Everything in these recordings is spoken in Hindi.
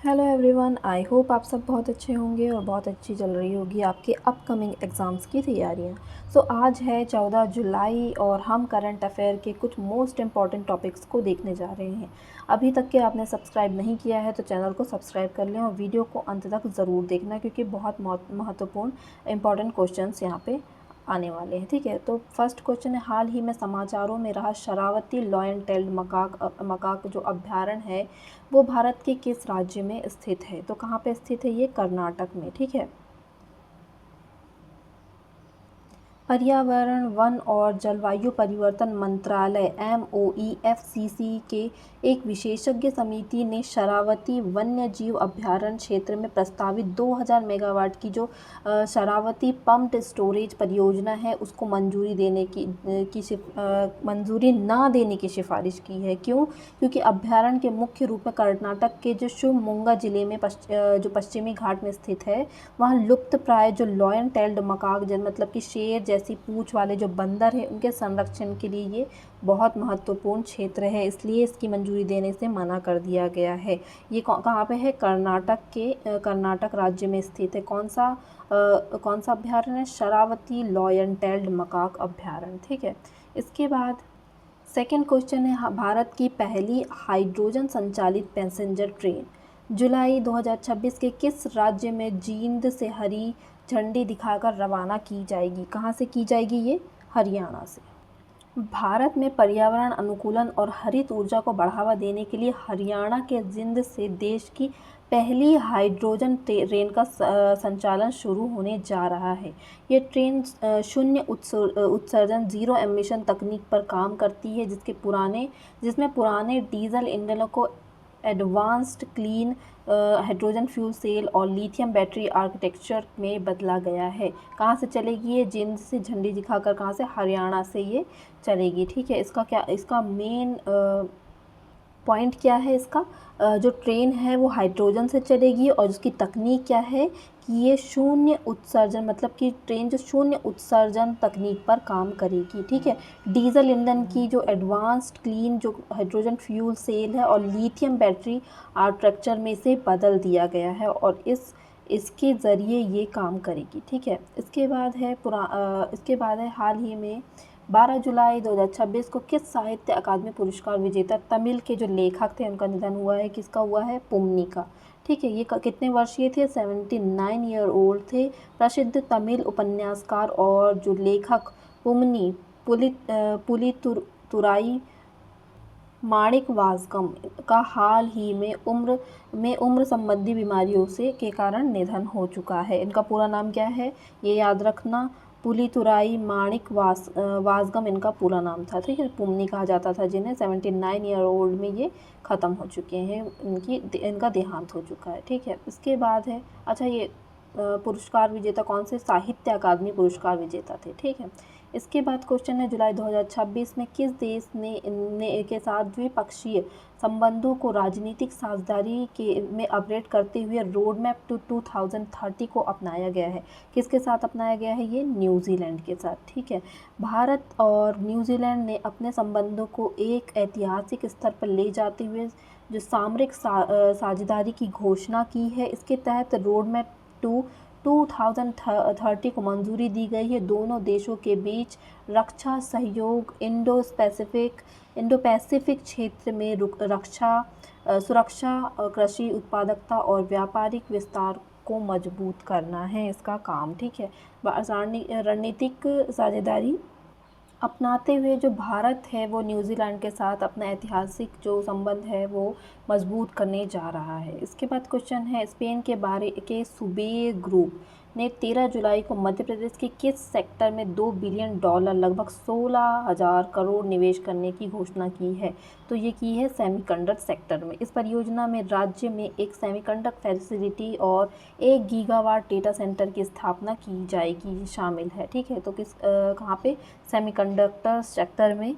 हेलो एवरीवन, आई होप आप सब बहुत अच्छे होंगे और बहुत अच्छी चल रही होगी आपके अपकमिंग एग्ज़ाम्स की तैयारियां। आज है 14 जुलाई और हम करंट अफेयर के कुछ मोस्ट इम्पॉर्टेंट टॉपिक्स को देखने जा रहे हैं। अभी तक के आपने सब्सक्राइब नहीं किया है तो चैनल को सब्सक्राइब कर लें और वीडियो को अंत तक ज़रूर देखना, क्योंकि बहुत महत्वपूर्ण इंपॉर्टेंट क्वेश्चंस यहाँ पे आने वाले हैं। ठीक है, तो फर्स्ट क्वेश्चन है, हाल ही में समाचारों में रहा शरावती लॉयन टेल्ड मकाक जो अभ्यारण्य है वो भारत के किस राज्य में स्थित है? तो कहाँ पे स्थित है ये? कर्नाटक में। ठीक है। पर्यावरण, वन और जलवायु परिवर्तन मंत्रालय MOEFCC के एक विशेषज्ञ समिति ने शरावती वन्य जीव अभ्यारण्य क्षेत्र में प्रस्तावित 2000 मेगावाट की जो शरावती पम्प्ड स्टोरेज परियोजना है उसको मंजूरी ना देने की सिफारिश की है। क्यों? क्योंकि अभ्यारण्य के मुख्य रूप में कर्नाटक के जो शिवमोगा जिले में जो पश्चिमी घाट में स्थित है, वहाँ लुप्त प्राय जो लॉयन टेल्ड मकाक मतलब कि शेर जैसी पूंछ वाले जो बंदर हैं उनके संरक्षण के लिए ये बहुत महत्वपूर्ण क्षेत्र है, इसलिए इसकी मंजूरी देने से मना कर दिया गया है। ये कहाँ पे है? कर्नाटक राज्य में स्थित है। कौन सा अभ्यारण्य है? शरावती लॉयन टेल्ड मकाक अभ्यारण्य। ठीक है। इसके बाद सेकेंड क्वेश्चन है, भारत की पहली हाइड्रोजन संचालित पैसेंजर ट्रेन जुलाई 2026 के किस राज्य में जींद से हरी झंडी दिखाकर रवाना की जाएगी? कहाँ से की जाएगी ये? हरियाणा से। भारत में पर्यावरण अनुकूलन और हरित ऊर्जा को बढ़ावा देने के लिए हरियाणा के जींद से देश की पहली हाइड्रोजन ट्रेन का संचालन शुरू होने जा रहा है। ये ट्रेन शून्य उत्सर्जन ज़ीरो एमिशन तकनीक पर काम करती है, जिसमें पुराने डीजल इंजनों को advanced clean hydrogen fuel cell और लिथियम बैटरी आर्किटेक्चर में बदला गया है। कहाँ से चलेगी ये? जींद से झंडी दिखाकर कहाँ से? हरियाणा से ये चलेगी। ठीक है। इसका मेन पॉइंट क्या है? इसका जो ट्रेन है वो हाइड्रोजन से चलेगी और उसकी तकनीक क्या है कि ये शून्य उत्सर्जन, मतलब कि ट्रेन जो शून्य उत्सर्जन तकनीक पर काम करेगी। ठीक है। डीजल ईंधन की जो एडवांस्ड क्लीन जो हाइड्रोजन फ्यूल सेल है और लिथियम बैटरी आर्किटेक्चर में इसे बदल दिया गया है और इसके ज़रिए ये काम करेगी। ठीक है। इसके बाद है हाल ही में 12 जुलाई 2026 को किस साहित्य अकादमी पुरस्कार विजेता तमिल के जो लेखक थे उनका निधन हुआ है? किसका हुआ है? पुमनी का। ठीक है। ये कितने वर्षीय थे? 79 ईयर ओल्ड थे। प्रसिद्ध तमिल उपन्यासकार और जो लेखक पुमनी पुलितुराई माणिक वासगम का हाल ही में उम्र संबंधी बीमारियों से के कारण निधन हो चुका है। इनका पूरा नाम क्या है ये याद रखना? पुलितुराई माणिक वासगम इनका पूरा नाम था। ठीक है। पुमनी कहा जाता था जिन्हें। 79 ईयर ओल्ड में ये ख़त्म हो चुके हैं, इनका देहांत हो चुका है। ठीक है। इसके बाद है, अच्छा ये पुरस्कार विजेता कौन से? साहित्य अकादमी पुरस्कार विजेता थे। ठीक है। इसके बाद क्वेश्चन है, जुलाई 2026 में किस देश ने के साथ द्विपक्षीय संबंधों को राजनीतिक साझेदारी में अपग्रेड करते हुए रोड मैप टू 2030 को अपनाया गया है? किसके साथ अपनाया गया है ये? न्यूजीलैंड के साथ। ठीक है। भारत और न्यूजीलैंड ने अपने संबंधों को एक ऐतिहासिक स्तर पर ले जाते हुए जो सामरिक साझेदारी की घोषणा की है, इसके तहत रोड मैप टू 2030 को मंजूरी दी गई है। दोनों देशों के बीच रक्षा सहयोग इंडो पैसिफिक क्षेत्र में सुरक्षा, कृषि उत्पादकता और व्यापारिक विस्तार को मजबूत करना है इसका काम। ठीक है। रणनीतिक साझेदारी अपनाते हुए जो भारत है वो न्यूजीलैंड के साथ अपना ऐतिहासिक जो संबंध है वो मजबूत करने जा रहा है। इसके बाद क्वेश्चन है, स्पेन के सुबेर ग्रुप ने 13 जुलाई को मध्य प्रदेश के किस सेक्टर में $2 बिलियन लगभग 16,000 करोड़ निवेश करने की घोषणा की है? तो ये की है सेमीकंडक्टर सेक्टर में। इस परियोजना में राज्य में एक सेमीकंडक्टर फैसिलिटी और 1 गीगावाट डेटा सेंटर की स्थापना की जाएगी, शामिल है। ठीक है। तो कहाँ पे? सेमीकंडक्टर सेक्टर में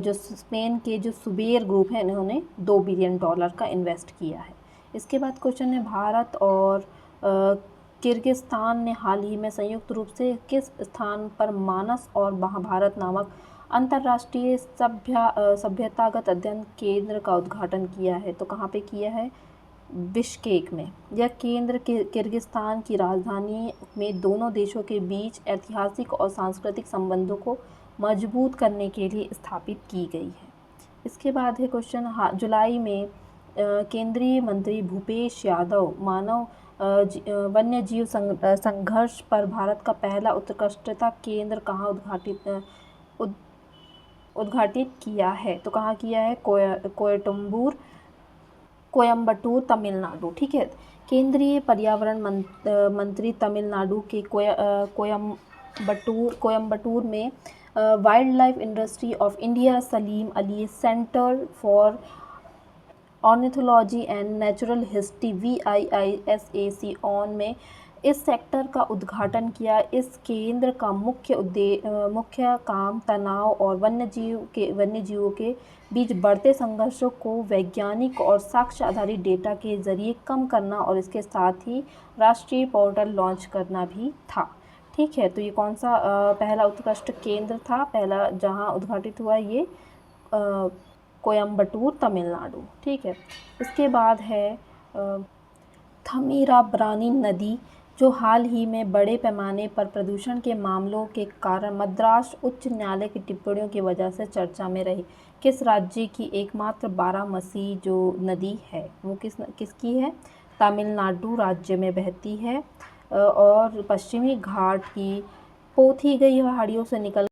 जो स्पेन के जो सुबेर ग्रुप है इन्होंने $2 बिलियन का इन्वेस्ट किया है। इसके बाद क्वेश्चन है, भारत और किर्गिस्तान ने हाल ही में संयुक्त रूप से किस स्थान पर मानस और महाभारत नामक अंतर्राष्ट्रीय सभ्यतागत अध्ययन केंद्र का उद्घाटन किया है? तो कहाँ पे किया है? बिश्केक में। यह केंद्र किर्गिस्तान की राजधानी में दोनों देशों के बीच ऐतिहासिक और सांस्कृतिक संबंधों को मजबूत करने के लिए स्थापित की गई है। इसके बाद है क्वेश्चन, जुलाई में केंद्रीय मंत्री भूपेश यादव मानव वन्य जीव संघर्ष पर भारत का पहला उत्कृष्टता केंद्र कहाँ उद्घाटित किया है? तो कहाँ किया है? कोयम्बटूर तमिलनाडु। ठीक है, केंद्रीय पर्यावरण मंत्री तमिलनाडु के कोयम्बटूर में wild life industry of India Salim Ali centre for ornithology and natural history VIISAC on में इस सेक्टर का उद्घाटन किया। इस केंद्र का मुख्य काम तनाव और वन्यजीवों के बीच बढ़ते संघर्षों को वैज्ञानिक और साक्ष्य आधारित डेटा के जरिए कम करना और इसके साथ ही राष्ट्रीय पोर्टल लॉन्च करना भी था। ठीक है, तो ये कौन सा पहला उत्कृष्ट केंद्र था? पहला जहां उद्घाटित हुआ ये कोयम्बटूर तमिलनाडु। ठीक है, इसके बाद है थमीराबरानी नदी, जो हाल ही में बड़े पैमाने पर प्रदूषण के मामलों के कारण मद्रास उच्च न्यायालय की टिप्पणियों की वजह से चर्चा में रही। किस राज्य की एकमात्र बारामसी जो नदी है वो किसकी है? तमिलनाडु राज्य में बहती है और पश्चिमी घाट की पोथी गई पहाड़ियों से निकल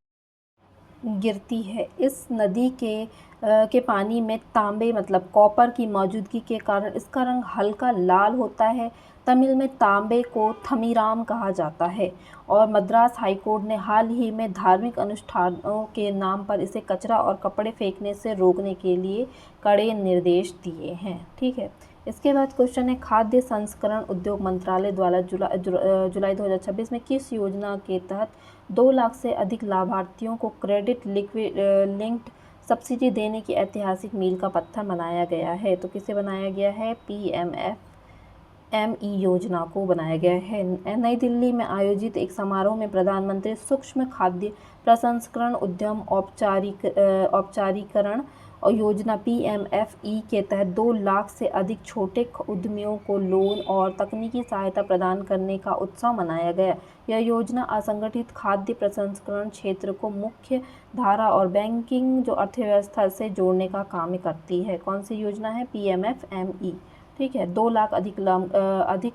गिरती है। इस नदी के पानी में तांबे मतलब कॉपर की मौजूदगी के कारण इसका रंग हल्का लाल होता है। तमिल में तांबे को थमीराम कहा जाता है और मद्रास हाईकोर्ट ने हाल ही में धार्मिक अनुष्ठानों के नाम पर इसे कचरा और कपड़े फेंकने से रोकने के लिए कड़े निर्देश दिए हैं। ठीक है, इसके बाद क्वेश्चन है, खाद्य संस्करण उद्योग मंत्रालय द्वारा जुलाई 2026 में किस योजना के तहत 2 लाख से अधिक लाभार्थियों को क्रेडिट लिंक्ड सब्सिडी देने की ऐतिहासिक मील का पत्थर बनाया गया है? तो किसे बनाया गया है? PMFME योजना को बनाया गया है। नई दिल्ली में आयोजित एक समारोह में प्रधानमंत्री सूक्ष्म खाद्य प्रसंस्करण उद्यम औपचारीकरण और योजना PMFE के तहत 2 लाख से अधिक छोटे उद्यमियों को लोन और तकनीकी सहायता प्रदान करने का उत्सव मनाया गया। यह योजना असंगठित खाद्य प्रसंस्करण क्षेत्र को मुख्य धारा और बैंकिंग जो अर्थव्यवस्था से जोड़ने का काम करती है। कौन सी योजना है? PMFME। ठीक है, 2 लाख अधिक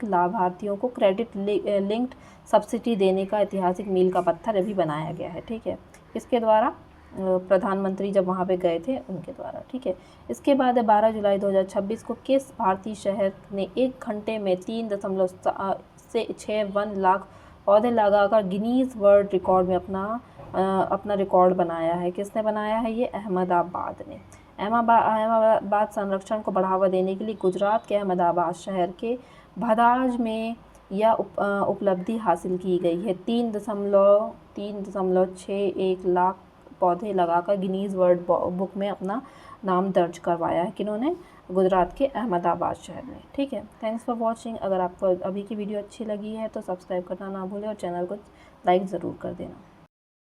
लाभार्थियों को क्रेडिट लिंक्ड सब्सिडी देने का ऐतिहासिक मील का पत्थर अभी बनाया गया है। ठीक है, इसके द्वारा प्रधानमंत्री जब वहाँ पे गए थे उनके द्वारा। ठीक है, इसके बाद 12 जुलाई 2026 को किस भारतीय शहर ने 1 घंटे में 3.61 लाख पौधे लगाकर गिनीज वर्ल्ड रिकॉर्ड में अपना रिकॉर्ड बनाया है? किसने बनाया है? ये अहमदाबाद ने। अहमदाबाद संरक्षण को बढ़ावा देने के लिए गुजरात के अहमदाबाद शहर के भदाज में यह उपलब्धि हासिल की गई है। 3.61 लाख पौधे लगाकर गिनीज वर्ल्ड बुक में अपना नाम दर्ज करवाया है। किन्होंने? गुजरात के अहमदाबाद शहर में। ठीक है, थैंक्स फॉर वॉचिंग। अगर आपको अभी की वीडियो अच्छी लगी है तो सब्सक्राइब करना ना भूलें और चैनल को लाइक ज़रूर कर देना।